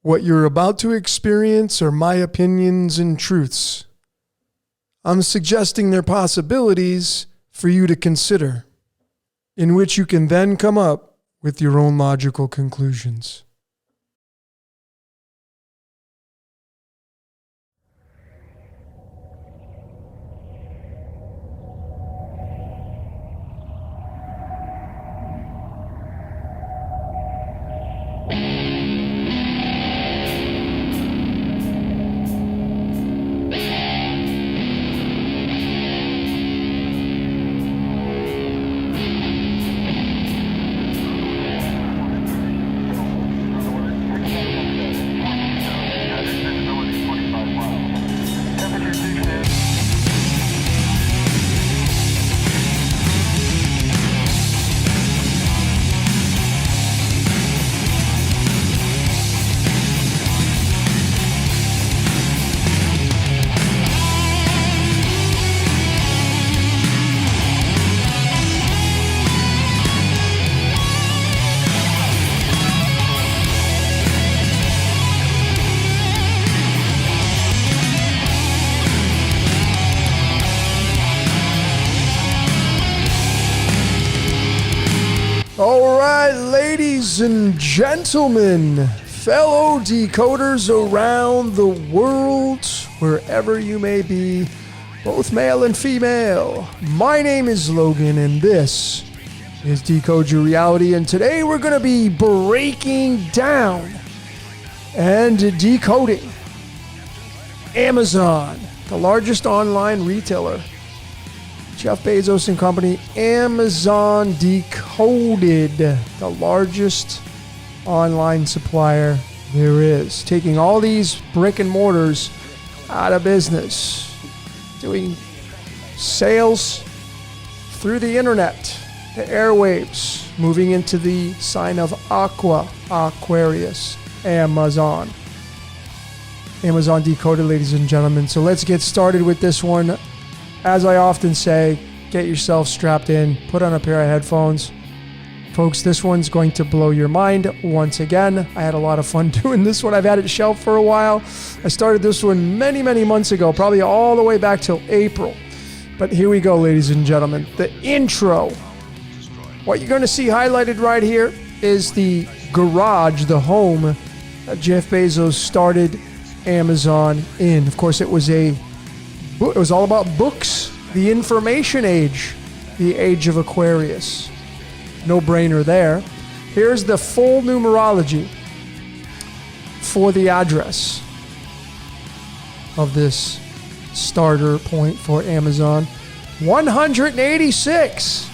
What you're about to experience are my opinions and truths. I'm suggesting they're possibilities for you to consider, in which you can then come up with your own logical conclusions. All right, ladies and gentlemen, fellow decoders around the world, wherever you may be, both male and female. My name is Logan, and this is Decode Your Reality, and today we're going to be breaking down and decoding Amazon, the largest online retailer. Jeff Bezos and company, Amazon Decoded, the largest online supplier there is, taking all these brick and mortars out of business, doing sales through the internet, the airwaves, moving into the sign of Aquarius, Amazon Decoded, ladies and gentlemen. So let's get started with this one. As I often say, get yourself strapped in, put on a pair of headphones. Folks, this one's going to blow your mind once again. I had a lot of fun doing this one. I've had it shelved for a while. I started this one many, many months ago, probably all the way back till April. But here we go, ladies and gentlemen. The intro. What you're going to see highlighted right here is the garage, the home that Jeff Bezos started Amazon in. Of course, it was all about books, the information age, the Age of Aquarius. No brainer there. Here's the full numerology for the address of this starter point for Amazon. 186.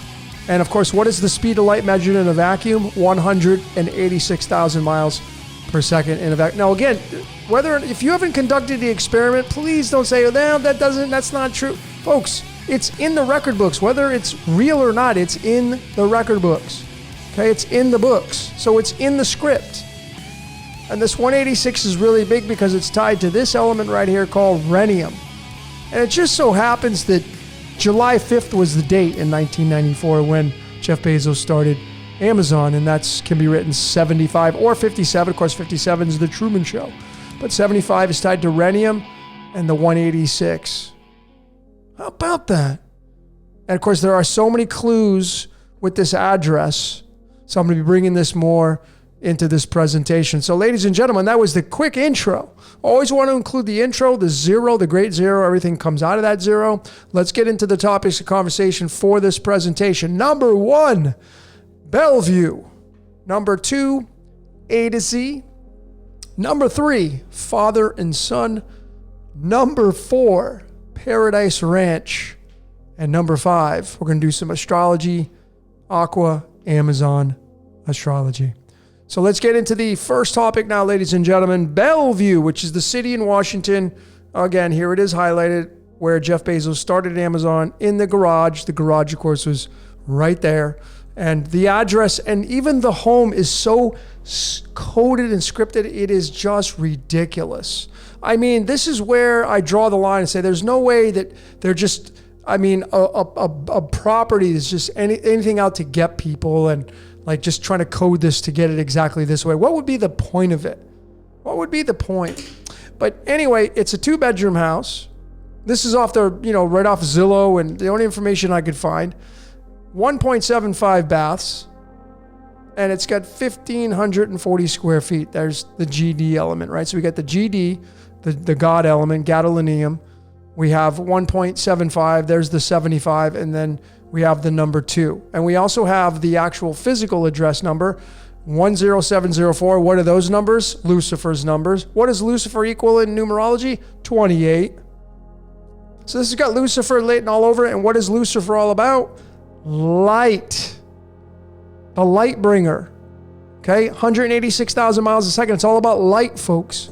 And of course, what is the speed of light measured in a vacuum? 186,000 miles per second in a vacuum. Now again, if you haven't conducted the experiment, please don't say, "No, that's not true." Folks, it's in the record books. Whether it's real or not, it's in the record books. Okay, it's in the books. So it's in the script. And this 186 is really big because it's tied to this element right here called renium. And it just so happens that July 5th was the date in 1994 when Jeff Bezos started Amazon, and that can be written 75 or 57. Of course, 57 is the Truman Show. But 75 is tied to renium and the 186. How about that? And of course, there are so many clues with this address. So I'm going to be bringing this more into this presentation. So ladies and gentlemen, that was the quick intro. Always want to include the intro, the zero, the great zero. Everything comes out of that zero. Let's get into the topics of conversation for this presentation. Number 1, Bellevue. Number 2, A to Z. Number 3, father and son. Number 4, Paradise Ranch. And number 5, we're going to do some astrology, Amazon astrology. So let's get into the first topic now, ladies and gentlemen. Bellevue, which is the city in Washington. Again, here it is highlighted where Jeff Bezos started Amazon in the garage. The garage, of course, was right there. And the address and even the home is so coded and scripted, it is just ridiculous. I mean, this is where I draw the line and say there's no way that they're just, a property is just anything out to get people and like just trying to code this to get it exactly this way. What would be the point of it? What would be the point? But anyway, it's a 2-bedroom house. This is off the, right off Zillow and the only information I could find. 1.75 baths. And it's got 1,540 square feet. There's the GD element, right? So we got the GD, the God element, gadolinium. We have 1.75. There's the 75. And then we have the number 2. And we also have the actual physical address number, 10704. What are those numbers? Lucifer's numbers. What does Lucifer equal in numerology? 28. So this has got Lucifer latent all over it. And what is Lucifer all about? Light. The light bringer. Okay? 186,000 miles a second. It's all about light, folks.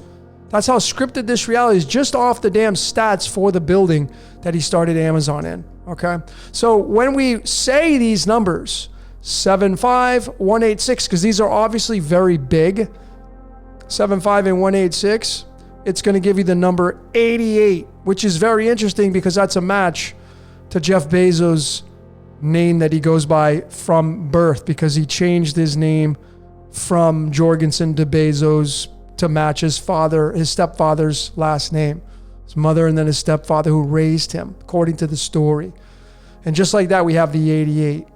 That's how scripted this reality is, just off the damn stats for the building that he started Amazon in. Okay? So when we say these numbers, 75186, because these are obviously very big, 75 and 186, it's going to give you the number 88, which is very interesting because that's a match to Jeff Bezos' name that he goes by from birth, because he changed his name from Jorgensen to Bezos to match his stepfather's last name, his mother, and then his stepfather who raised him, according to the story. And just like that, we have the 88.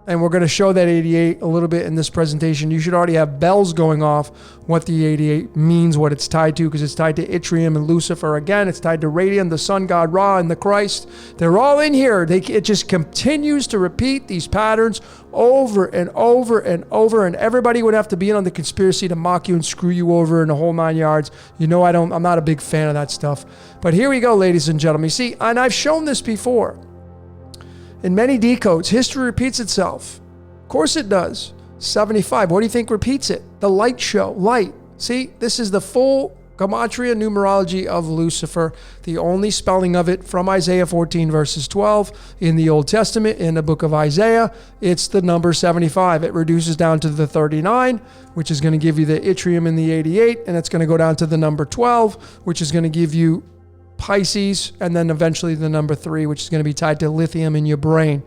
And we're going to show that 88 a little bit in this presentation. You should already have bells going off what the 88 means, what it's tied to, because it's tied to Yttrium and Lucifer. Again, it's tied to radium, the sun god Ra, and the Christ. They're all in here. It just continues to repeat these patterns over and over and over. And everybody would have to be in on the conspiracy to mock you and screw you over in the whole 9 yards. I'm not a big fan of that stuff. But here we go, ladies and gentlemen. See, and I've shown this before. In many decodes, history repeats itself. Of course it does. 75, what do you think repeats it? The light show, light. See, this is the full gematria numerology of Lucifer, the only spelling of it from Isaiah 14 verses 12 in the Old Testament, in the book of Isaiah, it's the number 75. It reduces down to the 39, which is going to give you the Yttrium and the 88, and it's going to go down to the number 12, which is going to give you Pisces, and then eventually the number 3, which is going to be tied to lithium in your brain.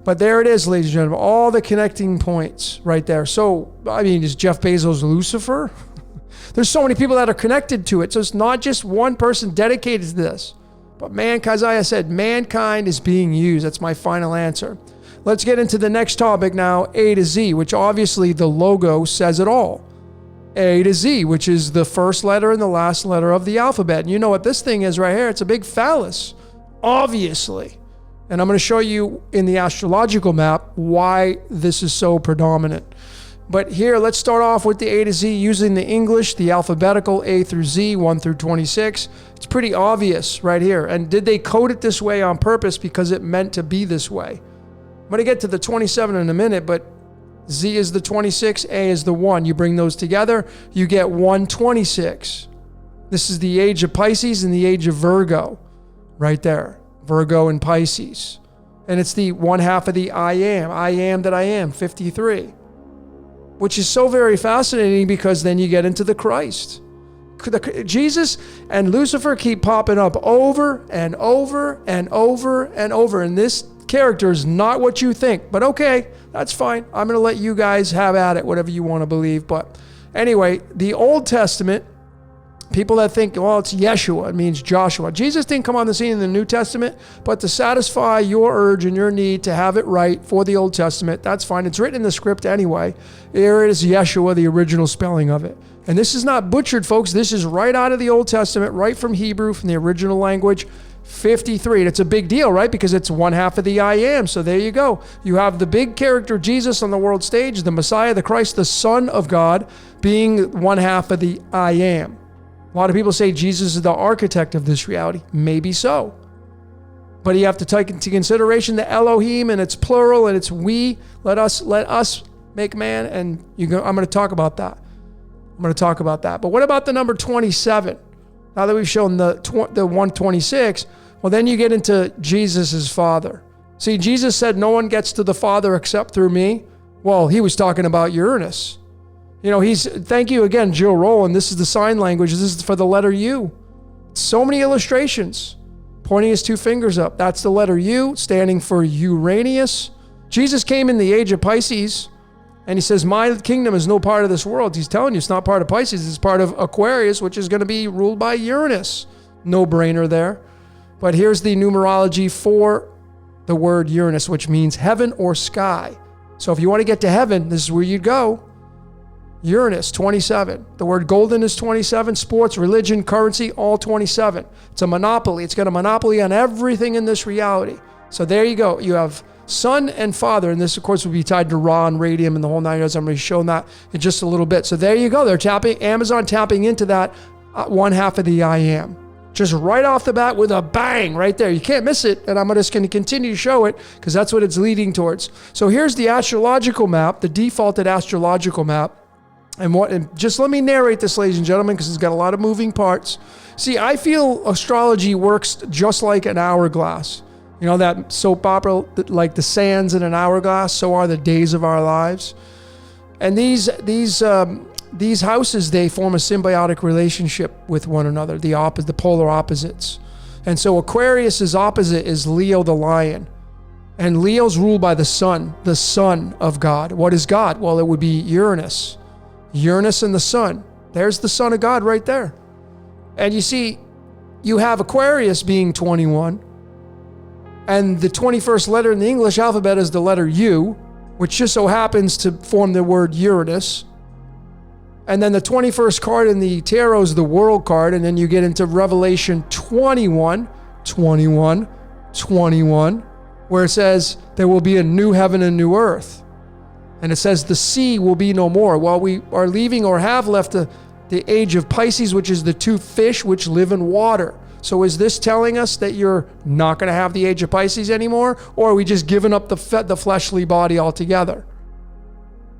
But there it is, ladies and gentlemen, all the connecting points right there. So, is Jeff Bezos Lucifer? There's so many people that are connected to it. So it's not just one person dedicated to this. But as I said, mankind is being used. That's my final answer. Let's get into the next topic now, A to Z, which obviously the logo says it all. A to Z, which is the first letter and the last letter of the alphabet. And you know what this thing is right here? It's a big phallus, obviously. And I'm going to show you in the astrological map why this is so predominant. But here, let's start off with the A to Z using the English, the alphabetical A through Z, 1 through 26. It's pretty obvious right here. And did they code it this way on purpose because it meant to be this way? I'm going to get to the 27 in a minute, but Z is the 26, A is the 1. You bring those together, you get 126. This is the age of Pisces and the age of Virgo, right there. Virgo and Pisces. And it's the 1/2 of the I am that I am, 53. Which is so very fascinating because then you get into the Christ. Jesus and Lucifer keep popping up over and over and over and over. And this character is not what you think, but okay, that's fine. I'm going to let you guys have at it, whatever you want to believe. But anyway, the Old Testament, people that think, well, it's Yeshua, it means Joshua. Jesus didn't come on the scene in the New Testament, but to satisfy your urge and your need to have it right for the Old Testament, that's fine. It's written in the script anyway. Here it is, Yeshua, the original spelling of it. And this is not butchered, folks. This is right out of the Old Testament, right from Hebrew, from the original language. 53. And it's a big deal, right? Because it's 1/2 of the I am. So there you go. You have the big character Jesus on the world stage, the Messiah, the Christ, the Son of God, being 1/2 of the I am. A lot of people say Jesus is the architect of this reality. Maybe so. But you have to take into consideration the Elohim, and it's plural, and it's we. Let us make man. And I'm going to talk about that. But what about the number 27? Now that we've shown the 126, well, then you get into Jesus' Father. See, Jesus said, no one gets to the Father except through me. Well, he was talking about Uranus. Thank you again, Jill Rowland. This is the sign language. This is for the letter U. So many illustrations. Pointing his 2 fingers up. That's the letter U, standing for Uranus. Jesus came in the age of Pisces. And he says, my kingdom is no part of this world. He's telling you it's not part of Pisces. It's part of Aquarius, which is going to be ruled by Uranus. No brainer there. But here's the numerology for the word Uranus, which means heaven or sky. So if you want to get to heaven, this is where you'd go. Uranus, 27. The word golden is 27. Sports, religion, currency, all 27. It's a monopoly. It's got a monopoly on everything in this reality. So there you go. You have Son and Father, and this, of course, will be tied to Ra and radium and the whole nine yards. I'm going to show that in just a little bit. So there you go. They're Amazon tapping into that one half of the I am. Just right off the bat with a bang right there. You can't miss it, and I'm just going to continue to show it because that's what it's leading towards. So here's the astrological map, the defaulted astrological map. And just let me narrate this, ladies and gentlemen, because it's got a lot of moving parts. See, I feel astrology works just like an hourglass. You know that soap opera, like the sands in an hourglass, so are the days of our lives. And these houses, they form a symbiotic relationship with one another, the polar opposites. And so Aquarius's opposite is Leo the lion. And Leo's ruled by the sun of God. What is God? Well, it would be Uranus. Uranus and the sun. There's the son of God right there. And you see, you have Aquarius being 21. And the 21st letter in the English alphabet is the letter U, which just so happens to form the word Uranus. And then the 21st card in the tarot is the world card. And then you get into Revelation 21, where it says there will be a new heaven and new earth. And it says the sea will be no more. Well, we are leaving or have left the age of Pisces, which is the two fish which live in water. So is this telling us that you're not going to have the age of Pisces anymore? Or are we just giving up the fleshly body altogether?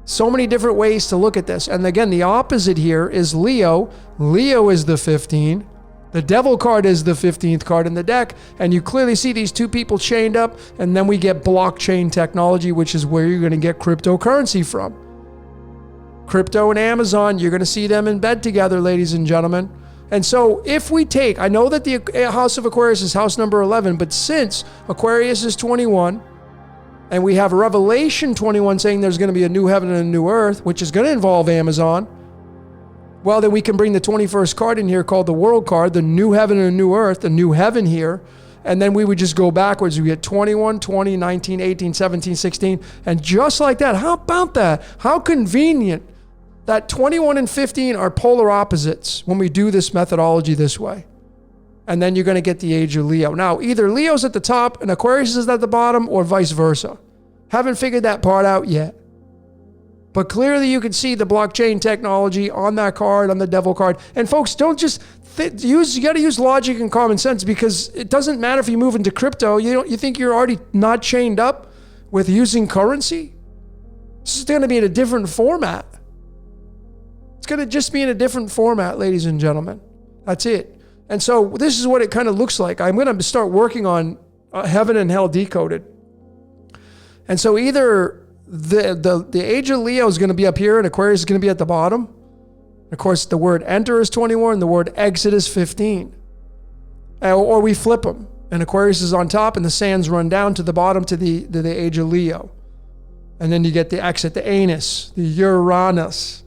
So many different ways to look at this. And again, the opposite here is Leo. Leo is the 15. The devil card is the 15th card in the deck. And you clearly see these two people chained up. And then we get blockchain technology, which is where you're going to get cryptocurrency from. Crypto and Amazon, you're going to see them in bed together, ladies and gentlemen. And so if we take, I know that the house of Aquarius is house number 11, but since Aquarius is 21, and we have Revelation 21 saying there's going to be a new heaven and a new earth, which is going to involve Amazon, well, then we can bring the 21st card in here called the world card, the new heaven and a new earth, the new heaven here, and then we would just go backwards. We get 21, 20, 19, 18, 17, 16, and just like that. How about that? How convenient that 21 and 15 are polar opposites when we do this methodology this way. And then you're going to get the age of Leo. Now, either Leo's at the top and Aquarius is at the bottom, or vice versa. Haven't figured that part out yet. But clearly you can see the blockchain technology on that card, on the devil card. And folks, don't just you got to use logic and common sense, because it doesn't matter if you move into crypto. You think you're already not chained up with using currency? This is going to be in a different format. It's going to just be in a different format, ladies and gentlemen. That's it. And so this is what it kind of looks like. I'm going to start working on Heaven and Hell Decoded. And so either the age of Leo is going to be up here and Aquarius is going to be at the bottom. Of course, the word enter is 21 and the word exit is 15. Or we flip them. And Aquarius is on top and the sands run down to the bottom to the age of Leo. And then you get the exit, the anus, the Uranus.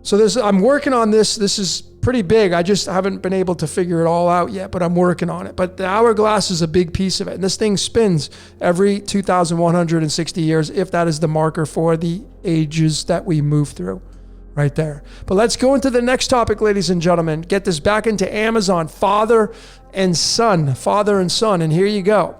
So I'm working on this. This is pretty big. I just haven't been able to figure it all out yet, but I'm working on it. But the hourglass is a big piece of it. And this thing spins every 2,160 years, if that is the marker for the ages that we move through right there. But let's go into the next topic, ladies and gentlemen. Get this back into Amazon, father and son. And here you go.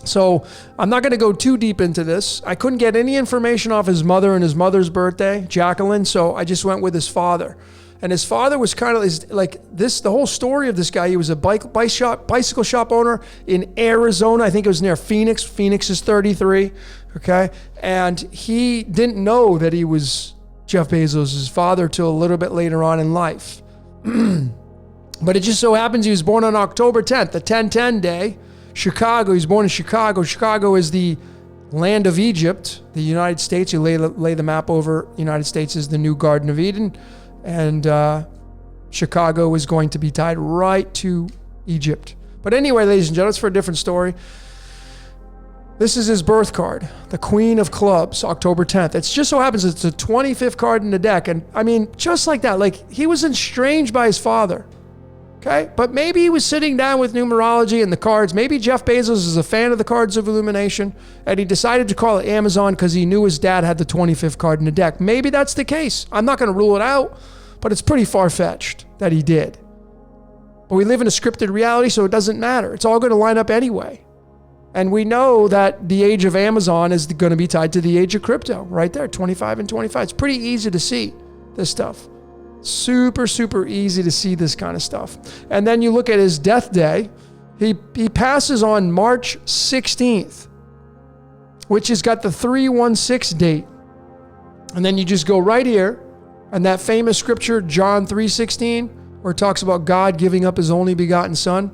So I'm not going to go too deep into this. I couldn't get any information off his mother and his mother's birthday, Jacqueline, so I just went with his father. And his father was kind of like this, the whole story of this guy. He was a bicycle shop owner in Arizona. I think it was near Phoenix. Phoenix is 33, okay? And he didn't know that he was Jeff Bezos' father till a little bit later on in life. But it just so happens he was born on October 10th, the 10-10 day. Chicago, he was born in Chicago. Chicago is the land of Egypt, the United States. You lay the map over, United States is the new Garden of Eden. And Chicago is going to be tied right to Egypt. But anyway, ladies and gentlemen, it's for a different story. This is his birth card, the Queen of Clubs, October 10th. It just so happens it's the 25th card in the deck. And I mean, just like that, like he was estranged by his father. Okay, but maybe he was sitting down with numerology and the cards. Maybe Jeff Bezos is a fan of the cards of illumination and he decided to call it Amazon because he knew his dad had the 25th card in the deck. Maybe that's the case. I'm not going to rule it out, but it's pretty far-fetched that he did. But we live in a scripted reality, so it doesn't matter. It's all going to line up anyway. And we know that the age of Amazon is going to be tied to the age of crypto, right there, 25 and 25. It's pretty easy to see this stuff. Super, super easy to see this kind of stuff. And then you look at his death day. He passes on March 16th, which has got the 316 date. And then you just go right here, and that famous scripture, John 3:16, where it talks about God giving up his only begotten son.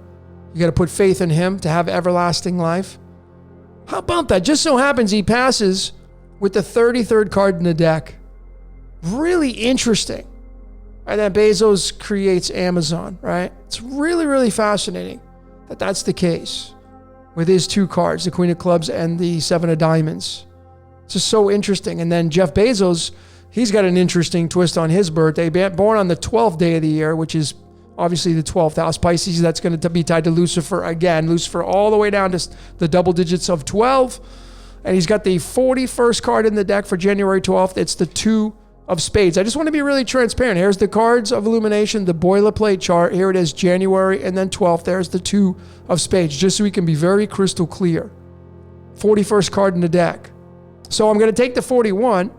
You got to put faith in him to have everlasting life. How about that? Just so happens he passes with the 33rd card in the deck. Really interesting. And then Bezos creates Amazon, right? It's really, really fascinating that that's the case with his two cards, the Queen of Clubs and the Seven of Diamonds. It's just so interesting. And then Jeff Bezos, he's got an interesting twist on his birthday. Born on the 12th day of the year, which is obviously the 12th house. Pisces, that's going to be tied to Lucifer again. Lucifer all the way down to the double digits of 12. And he's got the 41st card in the deck for January 12th. It's the 2 of spades. I just want to be really transparent. Here's the cards of illumination, the boilerplate chart. Here it is, January and then 12th. There's the 2 of spades, just so we can be very crystal clear. 41st card in the deck. So I'm going to take the 41,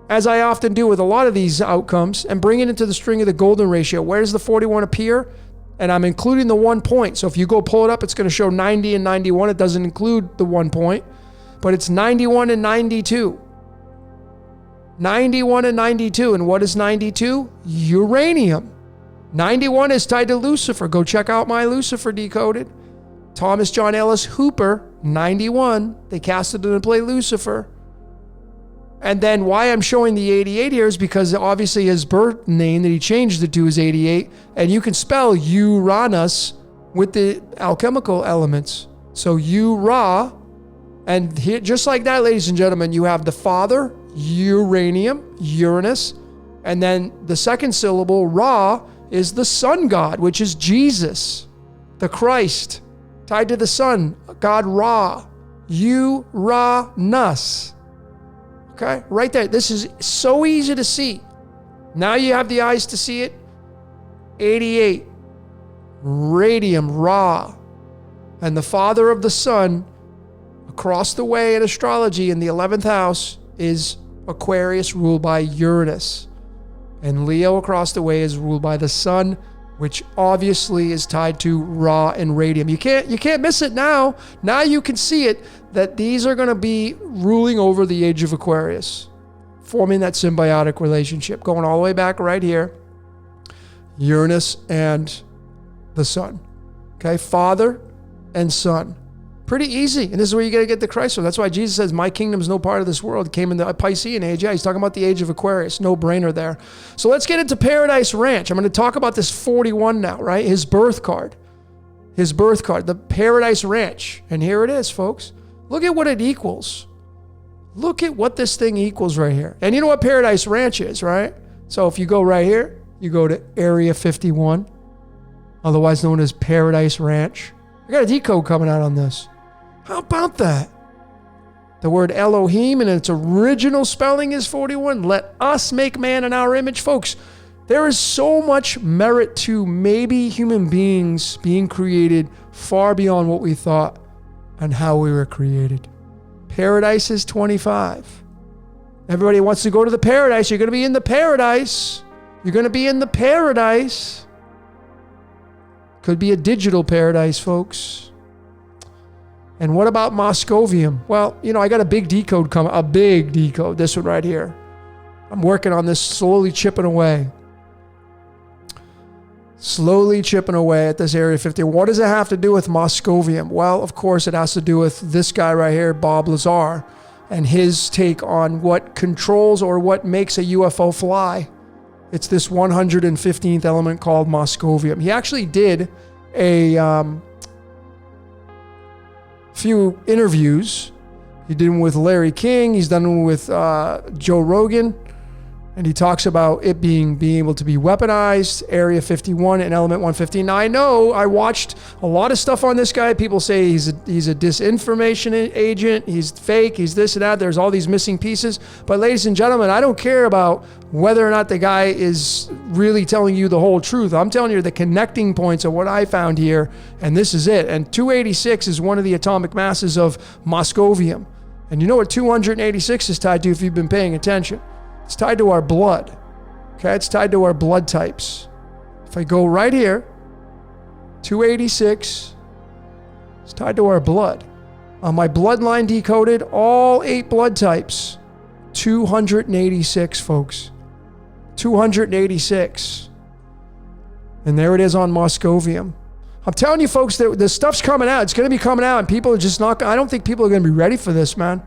as I often do with a lot of these outcomes, and bring it into the string of the golden ratio. Where does the 41 appear? And I'm including the 1 point. So if you go pull it up, it's going to show 90 and 91. It doesn't include the 1 point, but it's 91 and 92. 91 and 92. And what is 92? Uranium. 91 is tied to Lucifer. Go check out my Lucifer Decoded. Thomas John Ellis Hooper, 91. They casted him to play Lucifer. And then why I'm showing the 88 here is because obviously his birth name that he changed it to is 88. And you can spell Uranus with the alchemical elements. So Ura. And here, just like that, ladies and gentlemen, you have the father, uranium, Uranus. And then the second syllable, Ra, is the sun god, which is Jesus, the Christ, tied to the sun, God Ra, Uranus. Okay, right there. This is so easy to see. Now you have the eyes to see it. 88, radium, Ra. And the father of the sun, across the way in astrology in the 11th house, is Aquarius, ruled by Uranus. And Leo across the way is ruled by the sun, which obviously is tied to Ra and radium. You can't miss it now. Now you can see it, that these are going to be ruling over the age of Aquarius, forming that symbiotic relationship, going all the way back right here. Uranus and the sun. Okay, father and son. Pretty easy. And this is where you got to get the Christ from. That's why Jesus says, my kingdom is no part of this world. It came in the Piscean age. Yeah, he's talking about the age of Aquarius. No brainer there. So let's get into Paradise Ranch. I'm going to talk about this 41 now, right? His birth card. His birth card, the Paradise Ranch. And here it is, folks. Look at what it equals. Look at what this thing equals right here. And you know what Paradise Ranch is, right? So if you go right here, you go to Area 51, otherwise known as Paradise Ranch. I got a decode coming out on this. How about that? The word Elohim in its original spelling is 41. Let us make man in our image. Folks, there is so much merit to maybe human beings being created far beyond what we thought and how we were created. Paradise is 25. Everybody wants to go to the paradise. You're going to be in the paradise. You're going to be in the paradise. Could be a digital paradise, folks. And what about Moscovium? Well, you know, I got a big decode coming, a big decode, this one right here. I'm working on this, slowly chipping away. Slowly chipping away at this Area 50. What does it have to do with Moscovium? Well, of course, it has to do with this guy right here, Bob Lazar, and his take on what controls or what makes a UFO fly. It's this 115th element called Moscovium. He actually did a few interviews. He did one with Larry King. He's done one with Joe Rogan. And he talks about it being able to be weaponized, Area 51 and Element 115. Now, I know I watched a lot of stuff on this guy. People say he's a disinformation agent. He's fake. He's this and that. There's all these missing pieces. But ladies and gentlemen, I don't care about whether or not the guy is really telling you the whole truth. I'm telling you the connecting points of what I found here, and this is it. And 286 is one of the atomic masses of Moscovium. And you know what 286 is tied to if you've been paying attention? It's tied to our blood. Okay, it's tied to our blood types. If I go right here, 286, it's tied to our blood. On my bloodline decoded, all 8 blood types, 286, folks. 286. And there it is on Moscovium. I'm telling you, folks, that the stuff's coming out. It's going to be coming out, and people are just not, I don't think people are going to be ready for this, man.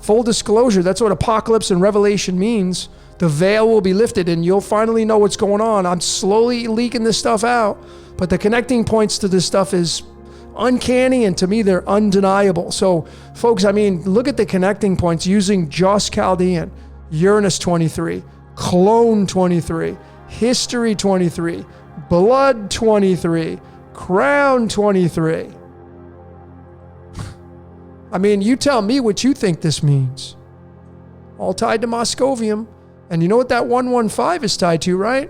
Full disclosure, that's what apocalypse and revelation means. The veil will be lifted and you'll finally know what's going on. I'm slowly leaking this stuff out, but the connecting points to this stuff is uncanny, and to me, they're undeniable. So, folks, I mean, look at the connecting points using Joss Chaldean, Uranus 23, Clone 23, History 23, Blood 23, Crown 23. I mean, you tell me what you think this means. All tied to Moscovium. And you know what that 115 is tied to, right?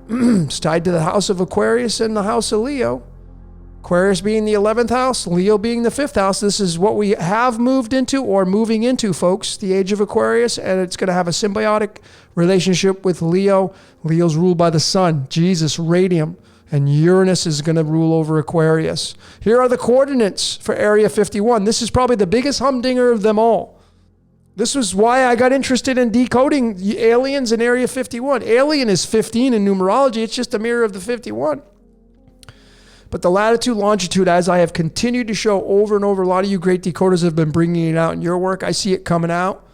It's tied to the house of Aquarius and the house of Leo. Aquarius being the 11th house, Leo being the 5th house. This is what we have moved into or moving into, folks, the age of Aquarius, and it's going to have a symbiotic relationship with Leo. Leo's ruled by the sun, Jesus, radium. And Uranus is going to rule over Aquarius. Here are the coordinates for Area 51. This is probably the biggest humdinger of them all. This was why I got interested in decoding aliens in Area 51. Alien is 15 in numerology. It's just a mirror of the 51. But the latitude, longitude, as I have continued to show over and over, a lot of you great decoders have been bringing it out in your work. I see it coming out.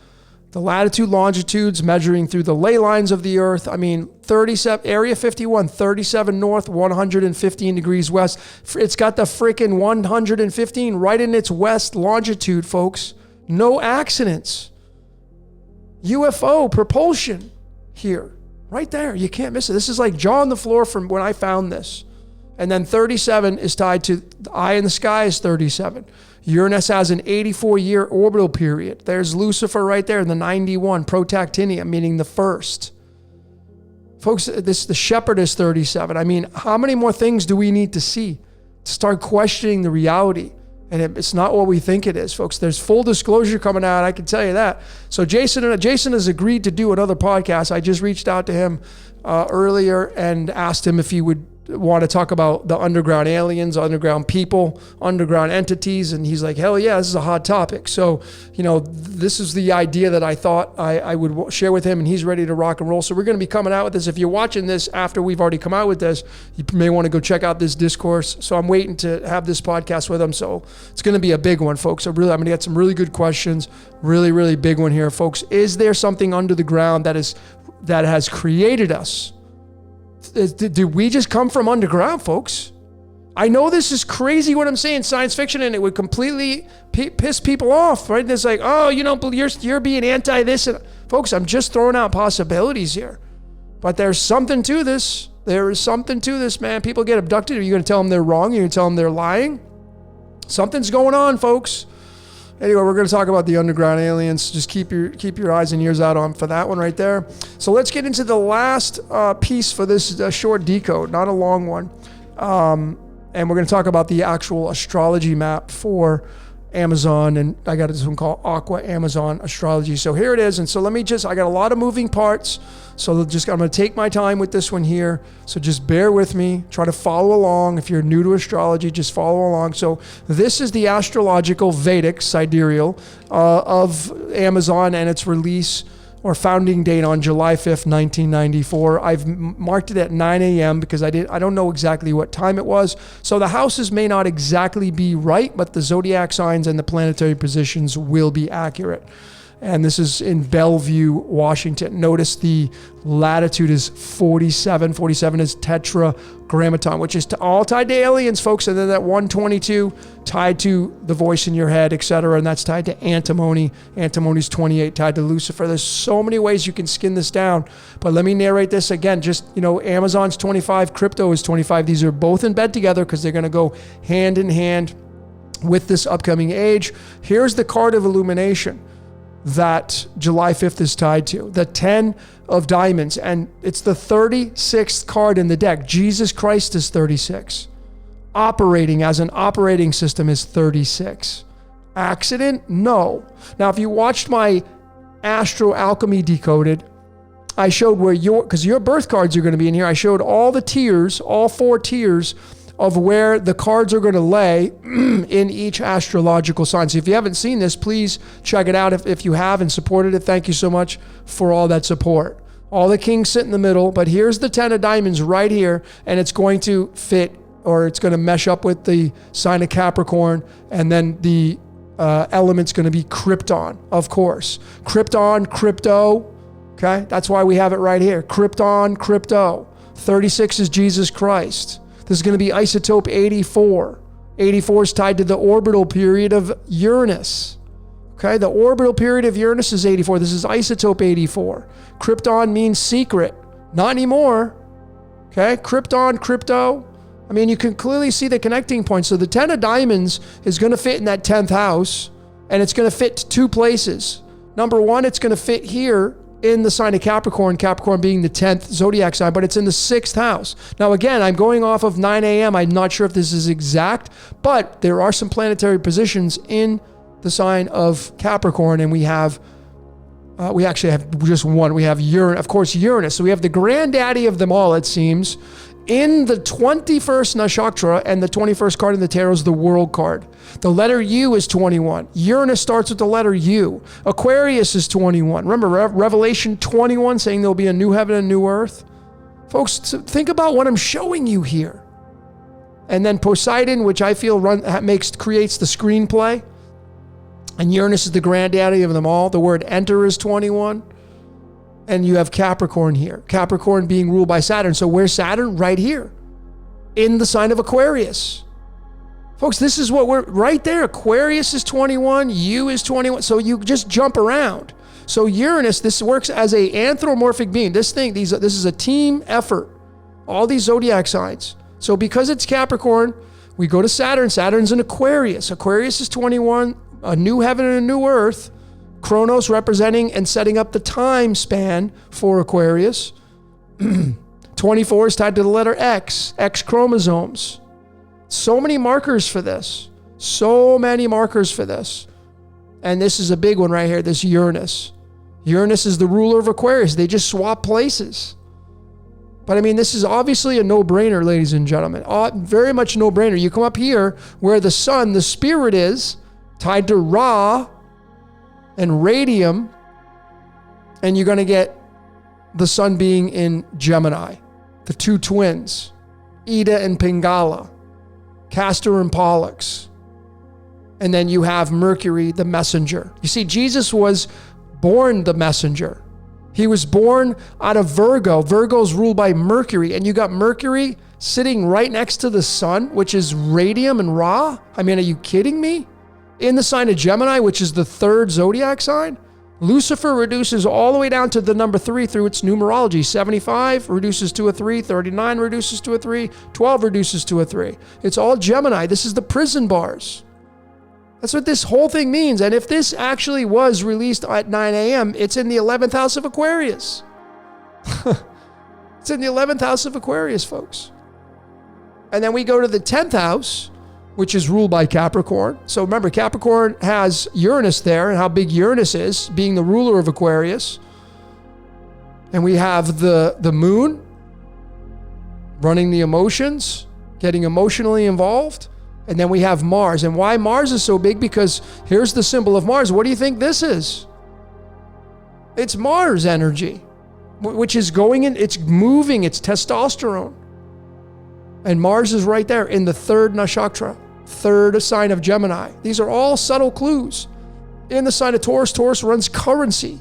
The latitude, longitudes measuring through the ley lines of the earth. I mean, 37, Area 51, 37 north, 115 degrees west. It's got the freaking 115 right in its west longitude, folks. No accidents. UFO propulsion here, right there. You can't miss it. This is like jaw on the floor from when I found this. And then 37 is tied to the eye in the sky is 37. Uranus has an 84-year orbital period. There's Lucifer right there in the 91, protactinium, meaning the first. Folks, the shepherd is 37. I mean, how many more things do we need to see to start questioning the reality? And it's not what we think it is, folks. There's full disclosure coming out, I can tell you that. So Jason has agreed to do another podcast. I just reached out to him earlier and asked him if he would want to talk about the underground aliens, underground people, underground entities. And he's like, hell yeah, this is a hot topic. So, you know, this is the idea that I thought I would share with him, and he's ready to rock and roll. So we're going to be coming out with this. If you're watching this after we've already come out with this, you may want to go check out this discourse. So I'm waiting to have this podcast with him. So it's going to be a big one, folks. So really, I'm going to get some really good questions. Really, really big one here, folks. Is there something under the ground that has created us? Did we just come from underground, folks? I know this is crazy what I'm saying, science fiction, and it would completely piss people off, right? And it's like, oh, you don't believe, you're being anti this. And folks, I'm just throwing out possibilities here. But there's something to this. There is something to this, man. People get abducted. Are you going to tell them they're wrong? Are you going to tell them they're lying? Something's going on, folks. Anyway, we're going to talk about the underground aliens. Just keep your eyes and ears out on for that one right there. So let's get into the last piece for this short decode, not a long one. And we're going to talk about the actual astrology map for Amazon. And I got this one called Aqua Amazon Astrology. So here it is. And so I got a lot of moving parts. So I'm going to take my time with this one here. So just bear with me. Try to follow along. If you're new to astrology, just follow along. So this is the astrological Vedic sidereal of Amazon and its release or founding date on July 5th, 1994. I've marked it at 9 a.m. because I don't know exactly what time it was. So the houses may not exactly be right, but the zodiac signs and the planetary positions will be accurate. And this is in Bellevue, Washington. Notice the latitude is 47. 47 is tetragrammaton, which is all tied to aliens, folks. And then that 122 tied to the voice in your head, etc. And that's tied to antimony. Antimony's 28, tied to Lucifer. There's so many ways you can skin this down. But let me narrate this again. Just, Amazon's 25, crypto is 25. These are both in bed together because they're going to go hand in hand with this upcoming age. Here's the card of illumination that July 5th is tied to, the 10 of diamonds. And it's the 36th card in the deck. Jesus Christ is 36. Operating as an operating system is 36. Accident? No. Now, if you watched my Astro Alchemy Decoded, I showed where because your birth cards are going to be in here. I showed all the tiers, all 4 tiers of where the cards are going to lay in each astrological sign. So if you haven't seen this, please check it out. If you have and supported it, thank you so much for all that support. All the kings sit in the middle, but here's the 10 of diamonds right here, and it's going to fit, or it's going to mesh up with the sign of Capricorn, and then the element's going to be Krypton, of course. Krypton, crypto, okay? That's why we have it right here. Krypton, crypto. 36 is Jesus Christ. This is going to be isotope 84. 84 is tied to the orbital period of Uranus. Okay, the orbital period of Uranus is 84. This is isotope 84. Krypton means secret. Not anymore. Okay, Krypton, crypto. I mean, you can clearly see the connecting points. So the 10 of diamonds is going to fit in that 10th house, and it's going to fit to 2 places. Number one, it's going to fit here in the sign of Capricorn, Capricorn being the 10th zodiac sign, but it's in the 6th house. Now, again, I'm going off of 9 a.m. I'm not sure if this is exact, but there are some planetary positions in the sign of Capricorn, and we actually have just one. We have Uranus, of course, Uranus. So we have the granddaddy of them all, it seems, in the 21st nakshatra, and the 21st card in the tarot is the World card. The letter U is 21. Uranus starts with the letter U. Aquarius is 21. Remember Revelation 21 saying there'll be a new heaven and new earth? Folks, think about what I'm showing you here. And then Poseidon, which I feel creates the screenplay. And Uranus is the granddaddy of them all. The word enter is 21. And you have Capricorn here. Capricorn being ruled by Saturn. So where's Saturn? Right here. In the sign of Aquarius. Folks, this is what we're right there. Aquarius is 21. U is 21. So you just jump around. So Uranus, this works as a anthropomorphic being. This is a team effort. All these zodiac signs. So because it's Capricorn, we go to Saturn. Saturn's in Aquarius. Aquarius is 21. A new heaven and a new earth. Chronos representing and setting up the time span for Aquarius. 24 is tied to the letter X chromosomes. So many markers for this. So many markers for this. And this is a big one right here, this Uranus. Uranus is the ruler of Aquarius. They just swap places. But I mean, this is obviously a no-brainer, ladies and gentlemen. Very much no-brainer. You come up here where the sun, the spirit is, tied to Ra, and radium, and you're going to get the sun being in Gemini, the 2 twins, Ida and Pingala, Castor and Pollux. And then you have Mercury, the messenger. You see, Jesus was born the messenger. He was born out of Virgo. Virgo's ruled by Mercury, and you got Mercury sitting right next to the sun, which is radium and Ra. I mean, are you kidding me? In the sign of Gemini, which is the 3rd zodiac sign, Lucifer reduces all the way down to the number 3 through its numerology. 75 reduces to a 3, 39 reduces to a 3, 12 reduces to a 3. It's all Gemini. This is the prison bars. That's what this whole thing means. And if this actually was released at 9 a.m., it's in the 11th house of Aquarius. It's in the 11th house of Aquarius, folks. And then we go to the 10th house, which is ruled by Capricorn. So remember, Capricorn has Uranus there, and how big Uranus is, being the ruler of Aquarius. And we have the moon running the emotions, getting emotionally involved. And then we have Mars. And why Mars is so big? Because here's the symbol of Mars. What do you think this is? It's Mars energy, which is going in, it's moving, it's testosterone. And Mars is right there in the 3rd nakshatra. 3rd sign of Gemini. These are all subtle clues. in the sign of Taurus. Taurus runs currency.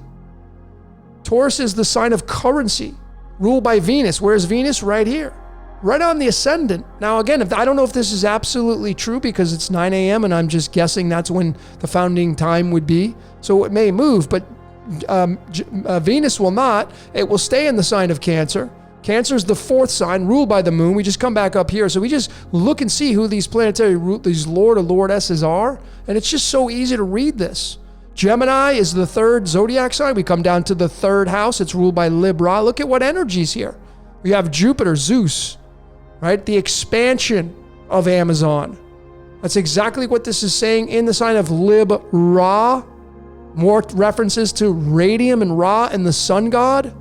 Taurus is the sign of currency, ruled by Venus. Where's Venus? Right here, right on the ascendant. Now, again, I don't know if this is absolutely true because it's 9 a.m. and I'm just guessing that's when the founding time would be. So it may move, but Venus will not. It will stay in the sign of Cancer. Cancer is the fourth sign, ruled by the moon. We just come back up here. So we just look and see who these planetary, these Lord or Lordesses are. And it's just so easy to read this. Gemini is the third zodiac sign. We come down to the third house. It's ruled by Libra. Look at what energy's here. We have Jupiter, Zeus, right? The expansion of Amazon. That's exactly what this is saying in the sign of Libra. More references to radium and Ra and the sun god.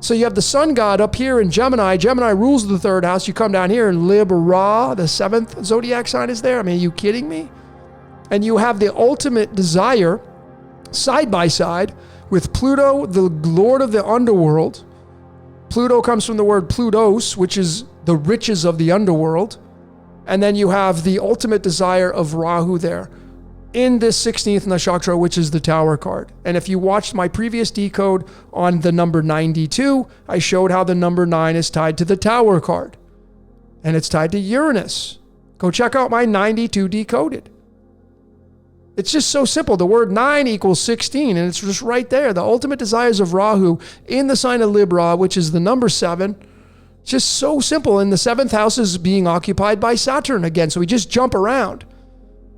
So you have the sun god up here in Gemini. Gemini rules the third house. You come down here and Libra, the seventh zodiac sign is there. I mean, are you kidding me? And you have the ultimate desire side by side with Pluto, the lord of the underworld. Pluto comes from the word Plutos, which is the riches of the underworld. And then you have the ultimate desire of Rahu there in this 16th nakshatra, which is the Tower card. And if you watched my previous decode on the number 92, I showed how the number 9 is tied to the Tower card. And it's tied to Uranus. Go check out my 92 Decoded. It's just so simple. The word 9 equals 16, and it's just right there. The ultimate desires of Rahu in the sign of Libra, which is the number 7. Just so simple. And the 7th house is being occupied by Saturn again. So we just jump around.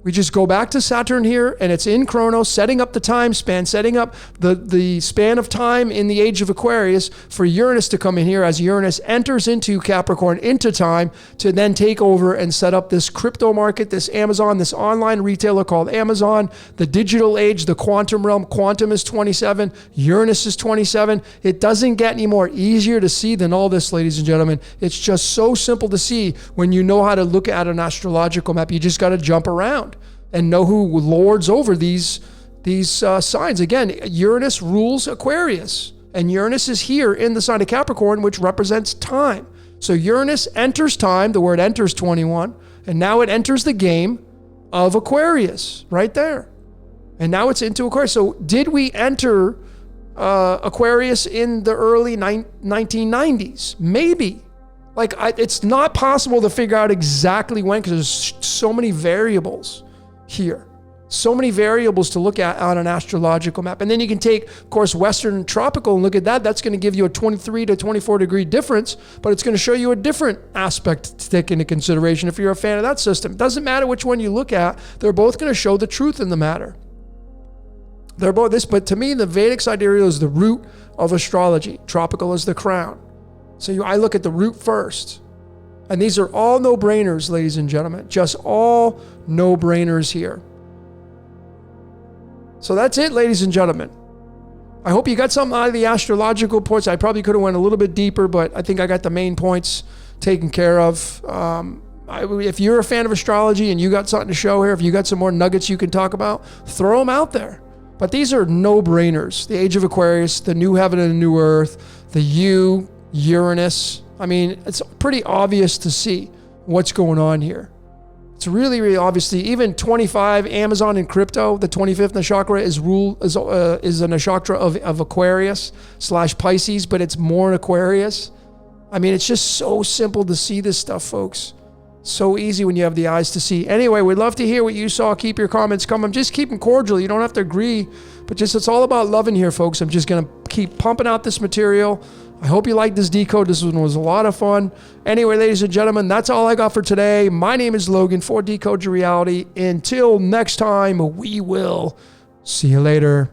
We just go back to Saturn here, and it's in Chronos, setting up the time span, setting up the span of time in the Age of Aquarius for Uranus to come in here as Uranus enters into Capricorn, into time, to then take over and set up this crypto market, this Amazon, this online retailer called Amazon, the digital age, the quantum realm. Quantum is 27, Uranus is 27. It doesn't get any more easier to see than all this, ladies and gentlemen. It's just so simple to see when you know how to look at an astrological map. You just got to jump around and know who lords over these signs. Again, Uranus rules Aquarius, and Uranus is here in the sign of Capricorn, which represents time. So Uranus enters time, the word enters 21, and now it enters the game of Aquarius right there. And now it's into Aquarius. So did we enter Aquarius in the early 1990s? Maybe. It's not possible to figure out exactly when because there's so many variables here. So many variables to look at on an astrological map. And then you can take, of course, Western tropical and look at that. That's going to give you a 23 to 24 degree difference, but it's going to show you a different aspect to take into consideration if you're a fan of that system. It doesn't matter which one you look at. They're both going to show the truth in the matter. They're both this, but to me, the Vedic sidereal is the root of astrology. Tropical is the crown. So I look at the root first. And these are all no-brainers, ladies and gentlemen. Just all no-brainers here. So that's it, ladies and gentlemen. I hope you got something out of the astrological points. I probably could have went a little bit deeper, but I think I got the main points taken care of. If you're a fan of astrology and you got something to show here, if you got some more nuggets you can talk about, throw them out there. But these are no-brainers. The Age of Aquarius, the new heaven and the new earth, the Uranus. I mean, it's pretty obvious to see what's going on here. It's really, really obviously, even 25, Amazon and crypto, the 25th nakshatra is a nakshatra of Aquarius / Pisces, but it's more in Aquarius. I mean, it's just so simple to see this stuff, folks. So easy when you have the eyes to see. Anyway, we'd love to hear what you saw. Keep your comments coming. Just keep them cordial. You don't have to agree, but just it's all about loving here, folks. I'm just going to keep pumping out this material. I hope you liked this decode. This one was a lot of fun. Anyway, ladies and gentlemen, that's all I got for today. My name is Logan for Decode Your Reality. Until next time, we will see you later.